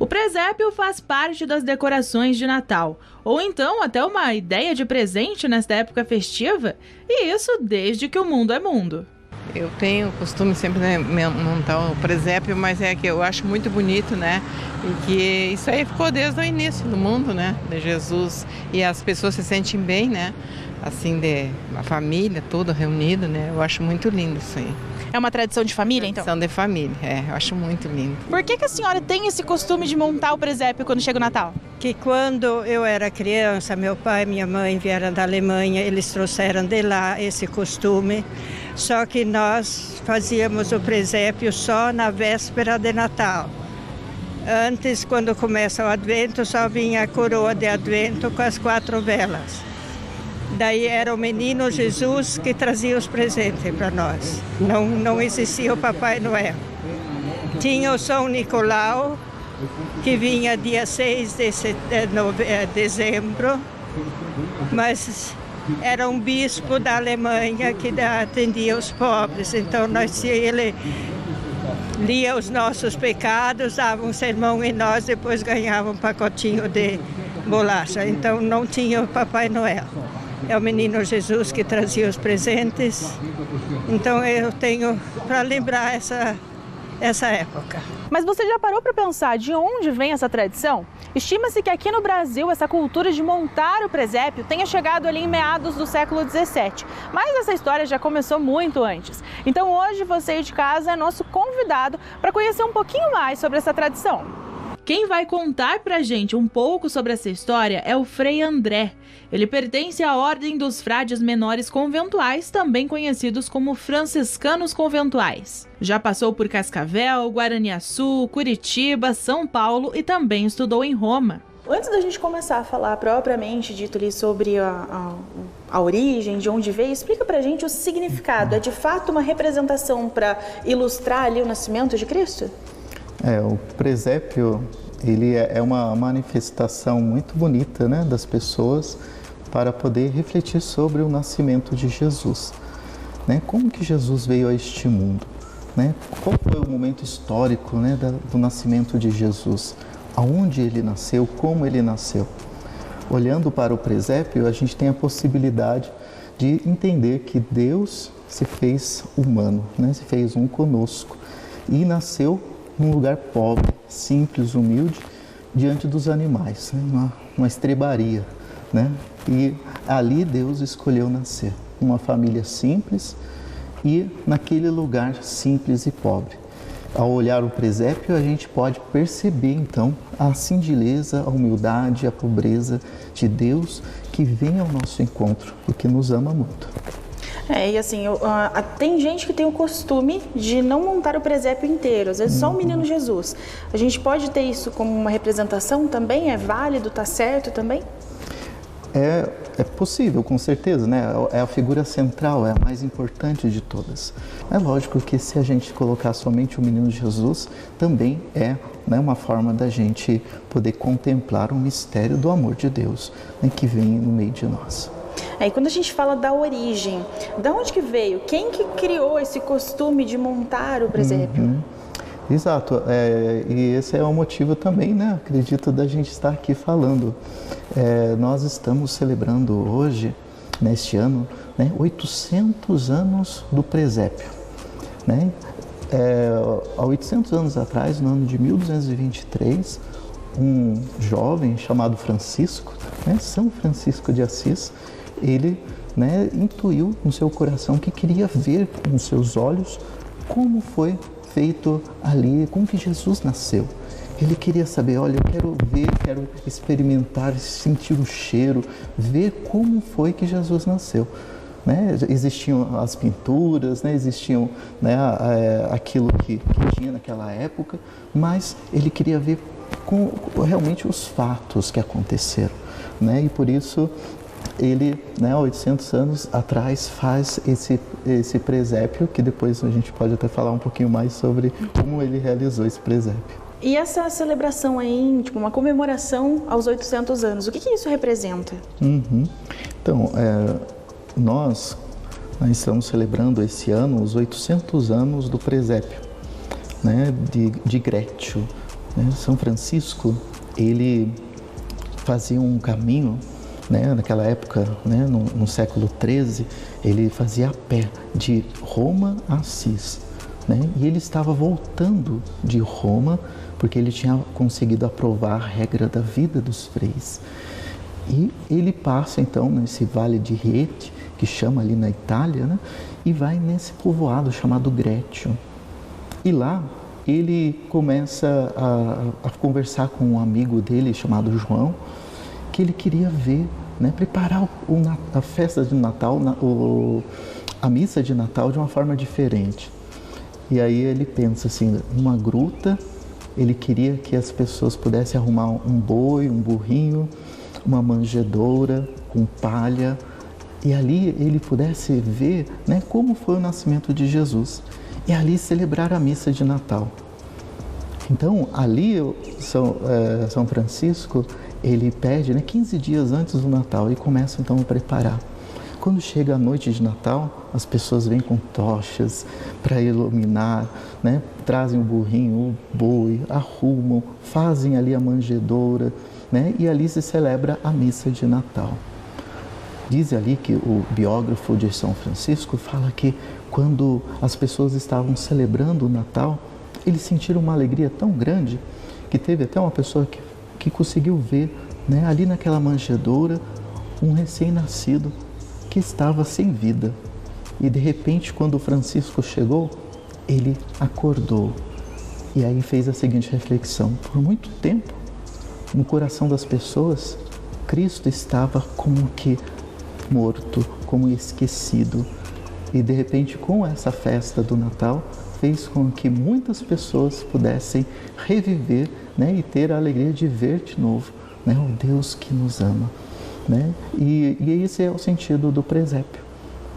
presépio faz parte das decorações de Natal, ou então até uma ideia de presente nesta época festiva, e isso desde que o mundo é mundo. Eu tenho o costume sempre de montar o presépio, mas é que eu acho muito bonito, né? E que isso aí ficou desde o início do mundo, né? De Jesus. E as pessoas se sentem bem, né? Assim, a família toda reunida, né? Eu acho muito lindo isso aí. É uma tradição de família, então? Tradição de família, eu acho muito lindo. Por que a senhora tem esse costume de montar o presépio quando chega o Natal? Que quando eu era criança, meu pai e minha mãe vieram da Alemanha, eles trouxeram de lá esse costume, só que nós fazíamos o presépio só na véspera de Natal. Antes, quando começa o Advento, só vinha a coroa de Advento com as 4 velas. Daí era o menino Jesus que trazia os presentes para nós. Não existia o Papai Noel. Tinha o São Nicolau, que vinha dia 6 de dezembro, mas era um bispo da Alemanha que atendia os pobres. Então ele lia os nossos pecados, dava um sermão em nós, depois ganhava um pacotinho de bolacha. Então não tinha o Papai Noel. É o menino Jesus que trazia os presentes. Então eu tenho para lembrar essa época. Mas você já parou para pensar de onde vem essa tradição? Estima-se que aqui no Brasil essa cultura de montar o presépio tenha chegado ali em meados do século XVII. Mas essa história já começou muito antes. Então hoje você aí de casa é nosso convidado para conhecer um pouquinho mais sobre essa tradição. Quem vai contar pra gente um pouco sobre essa história é o Frei André. Ele pertence à Ordem dos Frades Menores Conventuais, também conhecidos como franciscanos conventuais. Já passou por Cascavel, Guaraniaçu, Curitiba, São Paulo e também estudou em Roma. Antes da gente começar a falar propriamente dito ali sobre a origem, de onde veio, explica pra gente o significado. É de fato uma representação para ilustrar ali o nascimento de Cristo? O presépio, ele é uma manifestação muito bonita, né, das pessoas para poder refletir sobre o nascimento de Jesus, né? Como que Jesus veio a este mundo, né? Qual foi o momento histórico, né, do nascimento de Jesus? Aonde ele nasceu, como ele nasceu? Olhando para o presépio, a gente tem a possibilidade de entender que Deus se fez humano, né? Se fez um conosco e nasceu num lugar pobre, simples, humilde, diante dos animais, né? Uma estrebaria, né? E ali Deus escolheu nascer, uma família simples e naquele lugar simples e pobre. Ao olhar o presépio, a gente pode perceber então a singeleza, a humildade, a pobreza de Deus que vem ao nosso encontro e que nos ama muito. E assim, tem gente que tem o costume de não montar o presépio inteiro, às vezes só o menino Jesus. A gente pode ter isso como uma representação também? É válido, tá certo também? É possível, com certeza, né? É a figura central, é a mais importante de todas. É lógico que se a gente colocar somente o menino Jesus, também é, né, uma forma da gente poder contemplar o mistério do amor de Deus, né, que vem no meio de nós. Aí quando a gente fala da origem, da onde que veio? Quem que criou esse costume de montar o presépio? Exato, e esse é o motivo também, né, acredito, da gente estar aqui falando. Nós estamos celebrando hoje, neste ano, né, 800 anos do presépio. Né? Há 800 anos atrás, no ano de 1223, um jovem chamado Francisco, né, São Francisco de Assis, ele, né, intuiu no seu coração que queria ver com os seus olhos como foi feito ali, como que Jesus nasceu. Ele queria saber, olha, eu quero ver, quero experimentar, sentir o cheiro, ver como foi que Jesus nasceu. Né? Existiam as pinturas, né? Existiam, né, aquilo que tinha naquela época, mas ele queria ver realmente os fatos que aconteceram. Né? E por isso ele, né, 800 anos atrás, faz esse presépio, que depois a gente pode até falar um pouquinho mais sobre como ele realizou esse presépio. E essa celebração aí, tipo uma comemoração aos 800 anos, o que isso representa? Então, nós estamos celebrando esse ano os 800 anos do presépio, né, de Grétio, né? São Francisco, ele fazia um caminho, né? Naquela época, né? no século XIII, ele fazia a pé de Roma a Assis, né? E ele estava voltando de Roma porque ele tinha conseguido aprovar a regra da vida dos freis. E ele passa então nesse vale de Rieti, que chama ali na Itália, né? E vai nesse povoado chamado Grétio. E lá ele começa a conversar com um amigo dele chamado João, que ele queria ver, né? Preparar a festa de Natal, a missa de Natal de uma forma diferente. E aí ele pensa assim, numa gruta, ele queria que as pessoas pudessem arrumar um boi, um burrinho, uma manjedoura com palha, e ali ele pudesse ver, né, como foi o nascimento de Jesus, e ali celebrar a missa de Natal. Então, ali São Francisco, ele pede, né, 15 dias antes do Natal, e começa então a preparar. Quando chega a noite de Natal, as pessoas vêm com tochas para iluminar, né? Trazem o burrinho, o boi, arrumam, fazem ali a manjedoura, né? E ali se celebra a missa de Natal. Diz ali que o biógrafo de São Francisco fala que quando as pessoas estavam celebrando o Natal, eles sentiram uma alegria tão grande que teve até uma pessoa que conseguiu ver, né, ali naquela manjedoura um recém-nascido que estava sem vida. E de repente, quando o Francisco chegou, ele acordou. E aí fez a seguinte reflexão: por muito tempo, no coração das pessoas, Cristo estava como que morto, como esquecido. E de repente, com essa festa do Natal, fez com que muitas pessoas pudessem reviver, né, e ter a alegria de ver de novo, né, o Deus que nos ama. Né? E esse é o sentido do presépio.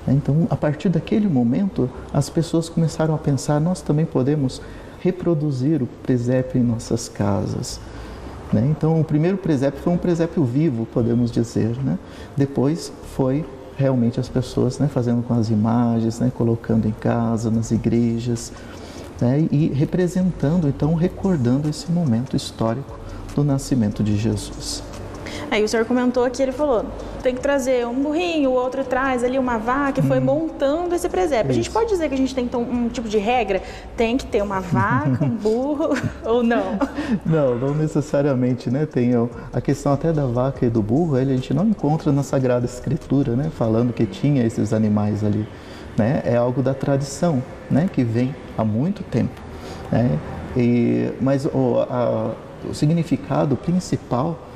Então, a partir daquele momento, as pessoas começaram a pensar, nós também podemos reproduzir o presépio em nossas casas. Né? Então, o primeiro presépio foi um presépio vivo, podemos dizer. Né? Depois foi realmente as pessoas, né, fazendo com as imagens, né, colocando em casa, nas igrejas, né, e representando, então, recordando esse momento histórico do nascimento de Jesus. Aí o senhor comentou que ele falou, tem que trazer um burrinho, o outro traz ali uma vaca, e foi montando esse presépio. A gente pode dizer que a gente tem então um tipo de regra? Tem que ter uma vaca, um burro, ou não? Não necessariamente, né? Tem a questão até da vaca e do burro, a gente não encontra na Sagrada Escritura, né? Falando que tinha esses animais ali, né? É algo da tradição, né? Que vem há muito tempo, né? Mas o significado principal,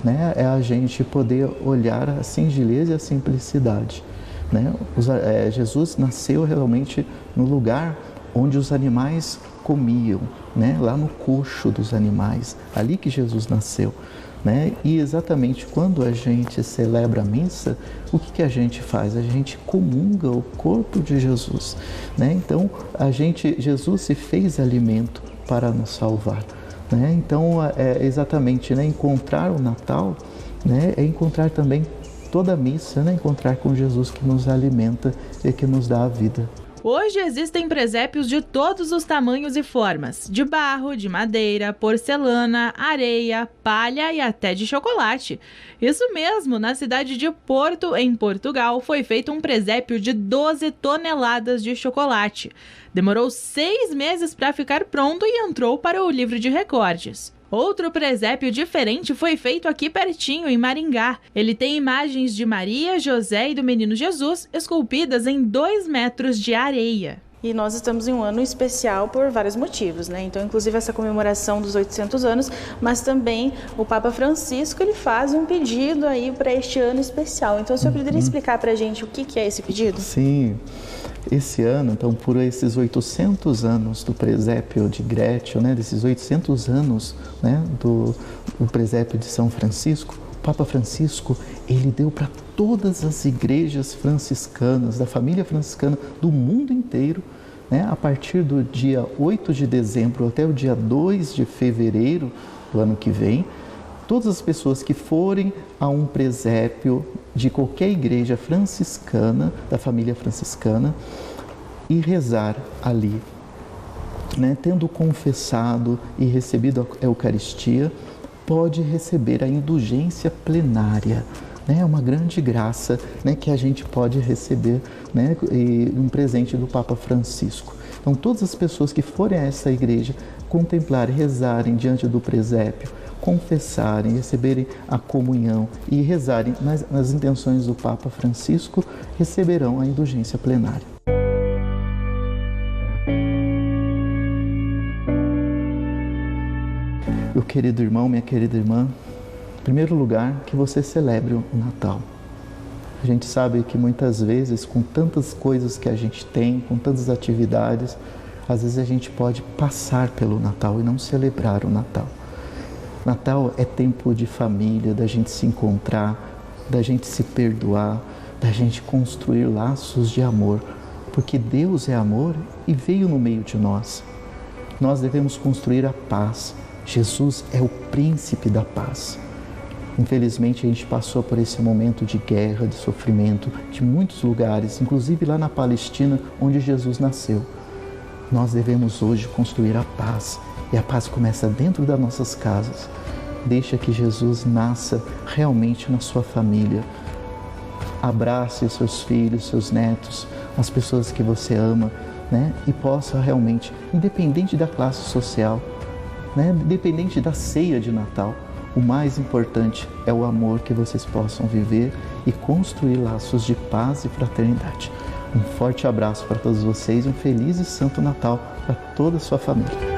né, é a gente poder olhar a singeleza e a simplicidade. Né? Jesus nasceu realmente no lugar onde os animais comiam, né? Lá no coxo dos animais, ali que Jesus nasceu. Né? E exatamente quando a gente celebra a missa, o que a gente faz? A gente comunga o corpo de Jesus. Né? Então, Jesus se fez alimento para nos salvar. Né? Então, exatamente, né, encontrar o Natal, né, é encontrar também toda a missa, né, encontrar com Jesus que nos alimenta e que nos dá a vida. Hoje existem presépios de todos os tamanhos e formas, de barro, de madeira, porcelana, areia, palha e até de chocolate. Isso mesmo, na cidade de Porto, em Portugal, foi feito um presépio de 12 toneladas de chocolate. Demorou 6 meses para ficar pronto e entrou para o livro de recordes. Outro presépio diferente foi feito aqui pertinho, em Maringá. Ele tem imagens de Maria, José e do Menino Jesus esculpidas em 2 metros de areia. E nós estamos em um ano especial por vários motivos, né? Então, inclusive essa comemoração dos 800 anos, mas também o Papa Francisco, ele faz um pedido aí para este ano especial. Então, o senhor poderia explicar para a gente o que é esse pedido? Sim. Esse ano, então, por esses 800 anos do presépio de Grétio, né, desses 800 anos, né, do presépio de São Francisco, o Papa Francisco, ele deu para todas as igrejas franciscanas, da família franciscana do mundo inteiro, né, a partir do dia 8 de dezembro até o dia 2 de fevereiro do ano que vem, todas as pessoas que forem a um presépio de qualquer igreja franciscana, da família franciscana, e rezar ali né, tendo confessado e recebido a Eucaristia, pode receber a indulgência plenária. É uma grande graça, né, que a gente pode receber, né, e um presente do Papa Francisco. Então, todas as pessoas que forem a essa igreja, contemplarem, rezarem diante do presépio, confessarem, receberem a comunhão e rezarem nas intenções do Papa Francisco, receberão a indulgência plenária. Meu querido irmão, minha querida irmã, em primeiro lugar, que você celebre o Natal. A gente sabe que muitas vezes, com tantas coisas que a gente tem, com tantas atividades, às vezes a gente pode passar pelo Natal e não celebrar o Natal. Natal é tempo de família, da gente se encontrar, da gente se perdoar, da gente construir laços de amor, porque Deus é amor e veio no meio de nós. Nós devemos construir a paz. Jesus é o príncipe da paz. Infelizmente, a gente passou por esse momento de guerra, de sofrimento, de muitos lugares, inclusive lá na Palestina, onde Jesus nasceu. Nós devemos hoje construir a paz, e a paz começa dentro das nossas casas. Deixa que Jesus nasça realmente na sua família. Abrace seus filhos, seus netos, as pessoas que você ama, né? E possa realmente, independente da classe social, né? Independente da ceia de Natal, o mais importante é o amor que vocês possam viver e construir laços de paz e fraternidade. Um forte abraço para todos vocês, um feliz e santo Natal para toda a sua família.